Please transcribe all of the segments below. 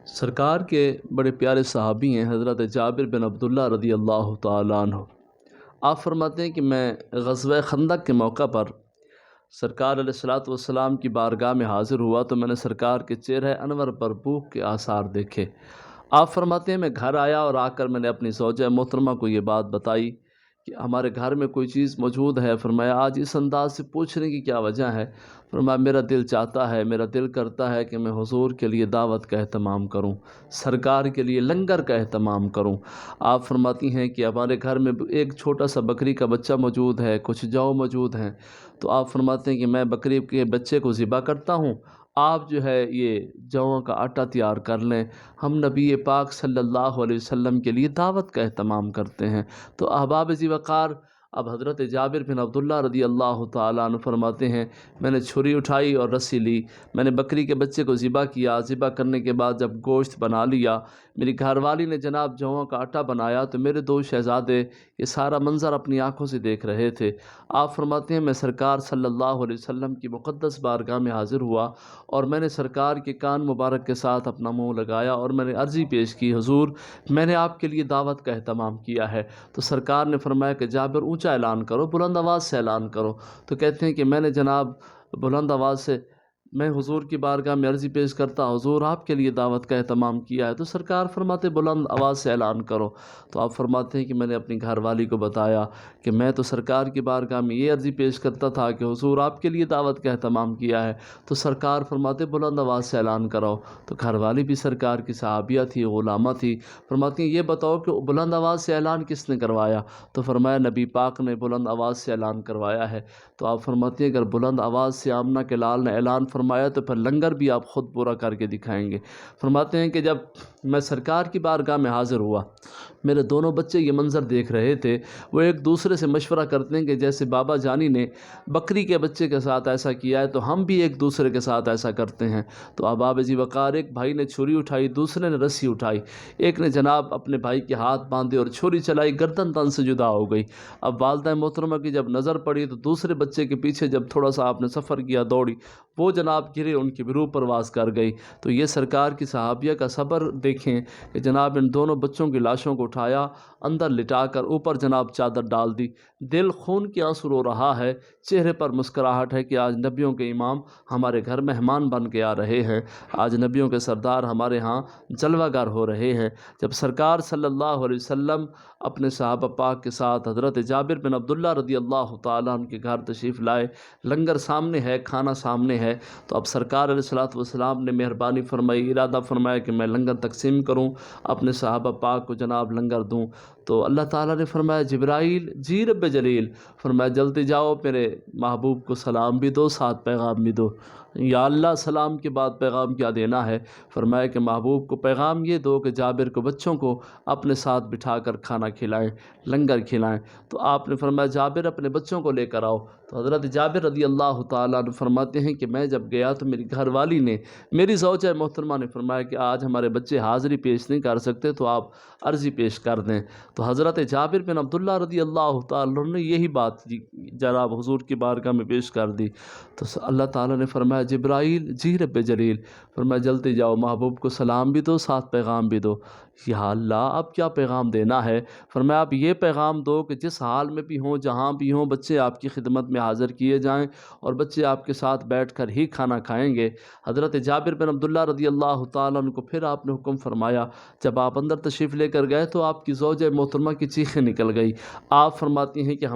سرکار کے بڑے پیارے صحابی ہیں حضرت جابر بن عبداللہ رضی اللہ تعالیٰ عنہ۔ آپ فرماتے ہیں کہ میں غزوہ خندق کے موقع پر سرکار علیہ الصلوۃ والسلام کی بارگاہ میں حاضر ہوا تو میں نے سرکار کے چہرہ انور پر بھوک کے آثار دیکھے۔ آپ فرماتے ہیں میں گھر آیا اور آ کر میں نے اپنی زوجہ محترمہ کو یہ بات بتائی کہ ہمارے گھر میں کوئی چیز موجود ہے۔ فرمایا آج اس انداز سے پوچھنے کی کیا وجہ ہے؟ فرمایا میرا دل چاہتا ہے، میرا دل کرتا ہے کہ میں حضور کے لیے دعوت کا اہتمام کروں، سرکار کے لیے لنگر کا اہتمام کروں۔ آپ فرماتی ہیں کہ ہمارے گھر میں ایک چھوٹا سا بکری کا بچہ موجود ہے، کچھ جو موجود ہیں، تو آپ فرماتے ہیں کہ میں بکری کے بچے کو ذبح کرتا ہوں، آپ جو ہے یہ جووں کا آٹا تیار کر لیں، ہم نبی پاک صلی اللہ علیہ وسلم کے لیے دعوت کا اہتمام کرتے ہیں۔ تو احباب ذی وقار، اب حضرت جابر بن عبداللہ رضی اللہ تعالیٰ عنہ فرماتے ہیں میں نے چھری اٹھائی اور رسی لی، میں نے بکری کے بچے کو ذبح کیا، ذبح کرنے کے بعد جب گوشت بنا لیا، میری گھر والی نے جناب جووں کا آٹا بنایا تو میرے دو شہزادے یہ سارا منظر اپنی آنکھوں سے دیکھ رہے تھے۔ آپ فرماتے ہیں میں سرکار صلی اللہ علیہ وسلم کی مقدس بارگاہ میں حاضر ہوا اور میں نے سرکار کے کان مبارک کے ساتھ اپنا منہ لگایا اور میں نے عرضی پیش کی، حضور میں نے آپ کے لیے دعوت کا اہتمام کیا ہے۔ تو سرکار نے فرمایا کہ جابر اونچا اعلان کرو، بلند آواز سے اعلان کرو۔ تو کہتے ہیں کہ میں نے جناب بلند آواز سے میں حضور کی بارگاہ میں عرضی پیش کرتا، حضور آپ کے لیے دعوت کا اہتمام کیا ہے۔ تو سرکار فرماتے بلند آواز سے اعلان کرو۔ تو آپ فرماتے ہیں کہ میں نے اپنی گھر والی کو بتایا کہ میں تو سرکار کی بارگاہ میں یہ عرضی پیش کرتا تھا کہ حضور آپ کے لیے دعوت کا اہتمام کیا ہے۔ تو سرکار فرماتے بلند آواز سے اعلان کرو۔ تو گھر والی بھی سرکار کی صحابیہ تھی، غلامہ تھی، فرماتی ہیں یہ بتاؤ کہ بلند آواز سے اعلان کس نے کروایا؟ تو فرمایا نبی پاک نے بلند آواز سے اعلان کروایا ہے۔ تو آپ فرماتی ہیں اگر بلند آواز سے آمنہ کے لال نے اعلان فرمایا تو پھر لنگر بھی آپ خود پورا کر کے دکھائیں گے۔ فرماتے ہیں کہ جب میں سرکار کی بارگاہ میں حاضر ہوا، میرے دونوں بچے یہ منظر دیکھ رہے تھے، وہ ایک دوسرے سے مشورہ کرتے ہیں کہ جیسے بابا جانی نے بکری کے بچے کے ساتھ ایسا کیا ہے تو ہم بھی ایک دوسرے کے ساتھ ایسا کرتے ہیں۔ تو احباب ذی وقار، ایک بھائی نے چھری اٹھائی، دوسرے نے رسی اٹھائی، ایک نے جناب اپنے بھائی کے ہاتھ باندھے اور چھری چلائی، گردن تن سے جدا ہو گئی۔ اب والدہ محترمہ کی جب نظر پڑی تو دوسرے بچے کے پیچھے جب تھوڑا سا آپ نے سفر کیا دوڑی، وہ جناب گرے، ان کی بھی روح پرواز کر گئی۔ تو یہ سرکار کی صحابیہ کا صبر دیکھیں کہ جناب ان دونوں بچوں کی لاشوں کو اٹھایا، اندر لٹا کر اوپر جناب چادر ڈال دی، دل خون کے آنسو رو رہا ہے، چہرے پر مسکراہٹ ہے کہ آج نبیوں کے امام ہمارے گھر مہمان بن کے آ رہے ہیں، آج نبیوں کے سردار ہمارے ہاں جلوہ گر ہو رہے ہیں۔ جب سرکار صلی اللہ علیہ وسلم اپنے صحابہ پاک کے ساتھ حضرت جابر بن عبداللہ رضی اللہ تعالیٰ عنہ کے گھر تشریف لائے، لنگر سامنے ہے، کھانا سامنے ہے، تو اب سرکار علیہ الصلوۃ والسلام نے مہربانی فرمائی، ارادہ فرمایا کہ میں لنگر تقسیم کروں، اپنے صحابہ پاک کو جناب لنگر دوں۔ تو اللہ تعالیٰ نے فرمایا جبرائیل جی رب جلیل، فرمایا جلدی جاؤ، میرے محبوب کو سلام بھی دو، ساتھ پیغام بھی دو۔ یا اللہ سلام کے بعد پیغام کیا دینا ہے؟ فرمایا کہ محبوب کو پیغام یہ دو کہ جابر کو بچوں کو اپنے ساتھ بٹھا کر کھانا کھلائیں، لنگر کھلائیں۔ تو آپ نے فرمایا جابر اپنے بچوں کو لے کر آؤ۔ تو حضرت جابر رضی اللہ تعالیٰ عنہ فرماتے ہیں کہ میں جب گیا تو میری گھر والی نے، میری زوجہ محترمہ نے فرمایا کہ آج ہمارے بچے حاضری پیش نہیں کر سکتے تو آپ عرضی پیش کر دیں۔ تو حضرت جابر بن عبداللہ رضی اللہ تعالیٰ عنہ نے یہی بات جناب حضور کی بارگاہ میں پیش کر دی۔ تو اللہ تعالیٰ نے فرمایا جبرائیل جی رب جلیل، فرمایا جلدی جاؤ، محبوب کو سلام بھی دو، ساتھ پیغام بھی دو۔ یا اللہ اب کیا پیغام دینا ہے؟ فرمایا آپ یہ پیغام دو کہ جس حال میں بھی ہوں، جہاں بھی ہوں، بچے آپ کی خدمت میں حاضر کیے جائیں اور بچے آپ کے ساتھ بیٹھ کر ہی کھانا کھائیں گے۔ حضرت جابر بن عبداللہ رضی اللہ تعالیٰ عنہ کو پھر آپ نے حکم فرمایا، جب آپ اندر تشریف لے کر گئے تو آپ کی زوجہ محترمہ کی چیخیں نکل گئی۔ آپ فرماتی ہیں کہ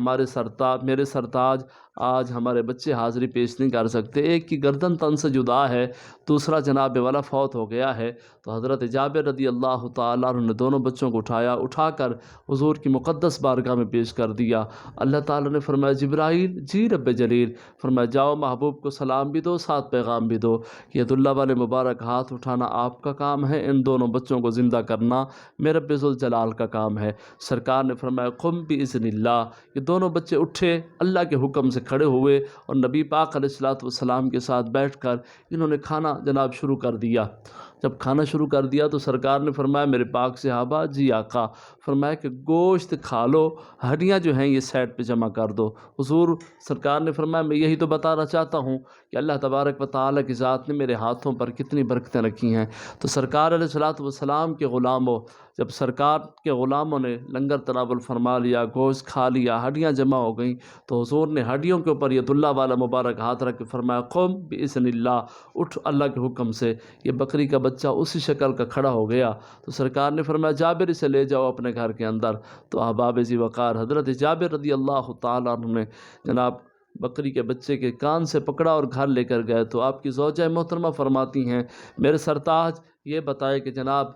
میرے سرتاج آج ہمارے بچے حاضری پیش نہیں کر سکتے، ایک کی گردن تن سے جدا ہے، دوسرا جناب والا فوت ہو گیا ہے۔ تو حضرت جابر رضی اللہ تعالیٰ عنہ نے دونوں بچوں کو اٹھا کر حضور کی مقدس بارگاہ میں پیش کر دیا۔ اللہ تعالیٰ نے فرمایا جبرائیل جی رب جلیل، فرمایا جاؤ محبوب کو سلام بھی دو، ساتھ پیغام بھی دو۔ ید اللہ والے مبارک ہاتھ اٹھانا آپ کا کام ہے، ان دونوں بچوں کو زندہ کرنا میرے رب ذوالجلال کا کام ہے۔ سرکار نے فرمایا قم باذن اللہ، یہ دونوں بچے اٹھے، اللہ کے حکم سے کھڑے ہوئے اور نبی پاک علیہ الصلوۃ والسلام کے ساتھ بیٹھ کر انہوں نے کھانا جناب شروع کر دیا۔ جب کھانا شروع کر دیا تو سرکار نے فرمایا میرے پاک صحابہ جی آقا، فرمایا کہ گوشت کھا لو، ہڈیاں جو ہیں یہ سائڈ پہ جمع کر دو۔ حضور سرکار نے فرمایا میں یہی تو بتانا چاہتا ہوں کہ اللہ تبارک و تعالیٰ کی ذات نے میرے ہاتھوں پر کتنی برکتیں رکھی ہیں۔ تو سرکار علیہ الصلوۃ والسلام کے غلاموں، جب سرکار کے غلاموں نے لنگر تناول فرما لیا، گوشت کھا لیا، ہڈیاں جمع ہو گئیں، تو حضور نے ہڈیوں کے اوپر ید اللہ والا مبارک ہاتھ رکھ کے فرمایا قم باذن اللہ، اٹھ اللہ کے حکم سے۔ یہ بکری کا بچہ اسی شکل کا کھڑا ہو گیا تو سرکار نے فرمایا جابر اسے لے جاؤ اپنے گھر کے اندر۔ تو احباب ذی وقار حضرت جابر رضی اللہ تعالیٰ عنہ نے جناب بکری کے بچے کے کان سے پکڑا اور گھر لے کر گئے۔ تو آپ کی زوجہ محترمہ فرماتی ہیں میرے سرتاج یہ بتائے کہ جناب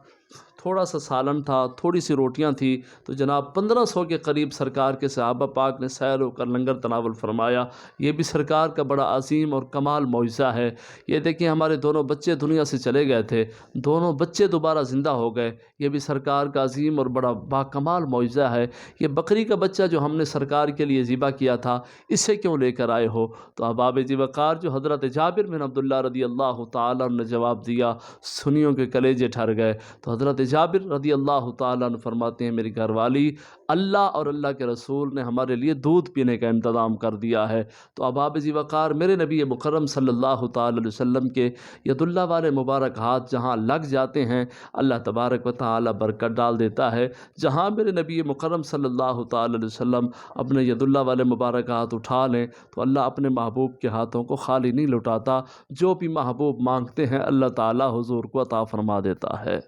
تھوڑا سا سالن تھا، تھوڑی سی روٹیاں تھیں، تو جناب 1500 کے قریب سرکار کے صحابہ پاک نے سیر ہو کر لنگر تناول فرمایا۔ یہ بھی سرکار کا بڑا عظیم اور کمال معجزہ ہے۔ یہ دیکھیں ہمارے دونوں بچے دنیا سے چلے گئے تھے، دونوں بچے دوبارہ زندہ ہو گئے، یہ بھی سرکار کا عظیم اور بڑا باکمال معجزہ ہے۔ یہ بکری کا بچہ جو ہم نے سرکار کے لیے ذبح کیا تھا اسے کیوں لے کر آئے ہو؟ تو احباب ذی وقار جو حضرت جابر بن عبداللہ رضی اللہ تعالیٰ عنہ نے جواب دیا، سنیوں کے کلیجے ٹھر گئے۔ تو حضرت جابر رضی اللہ تعالیٰ عنہ فرماتے ہیں میری گھر والی، اللہ اور اللہ کے رسول نے ہمارے لیے دودھ پینے کا انتظام کر دیا ہے۔ تو احباب ذی وقار میرے نبی مکرم صلی اللہ تعالیٰ علیہ وسلم کے ید اللہ والے مبارک ہاتھ جہاں لگ جاتے ہیں اللہ تبارک و تعالیٰ برکت ڈال دیتا ہے۔ جہاں میرے نبی مکرم صلی اللہ تعالیٰ علیہ وسلم اپنے ید اللہ والے مبارک ہاتھ اٹھا لیں تو اللہ اپنے محبوب کے ہاتھوں کو خالی نہیں لوٹاتا، جو بھی محبوب مانگتے ہیں اللہ تعالیٰ حضور کو عطا فرما دیتا ہے۔